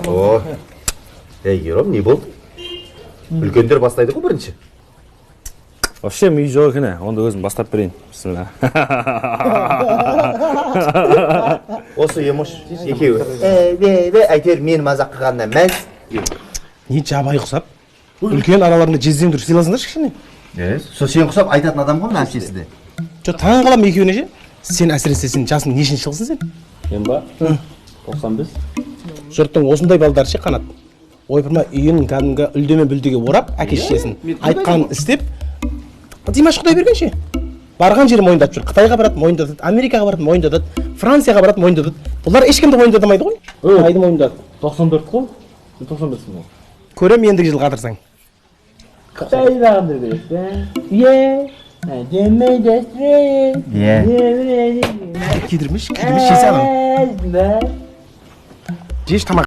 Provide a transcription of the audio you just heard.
О. Ером, не болды? Үлкендер бастайды ғой бірінші. Вообще үй жоқ екен, онда өзім бастап берейін. Бисмилла. Осы емош екеуі. Әйтер мен мазақ қылғаннан мәз. Не жабай құсап? Үлкен араларында жезден дұрыс сыйласыңдаршы кішкене. Сол сен құсап айтатын адам ғой мына әпкесі де. Таң қалам екеуіне ше. Сен әсіресе сен жасың нешінші жылғысың сен? Мен ба? 95. Жұрттың осындай балдары ше қанат. Ойпырма үйін кәдімгі үлдеме бүлдеге орап, әке шешесін айтқанын істеп, Димаш Құдай берген ше. Барған жері мойындатып жүр. Қытайға барады, мойындатады, Америкаға барады, мойындатады, Францияға барады, мойындатады. Бұлар ешкімді мойындатамайды ғой. Қытайды мойындатады. 94 қой? 95 мың. Көрем ендігі жыл қатырсаң. Қытайдағанды бересің. Кидірмеш, жесе алам. Жеш тамақ.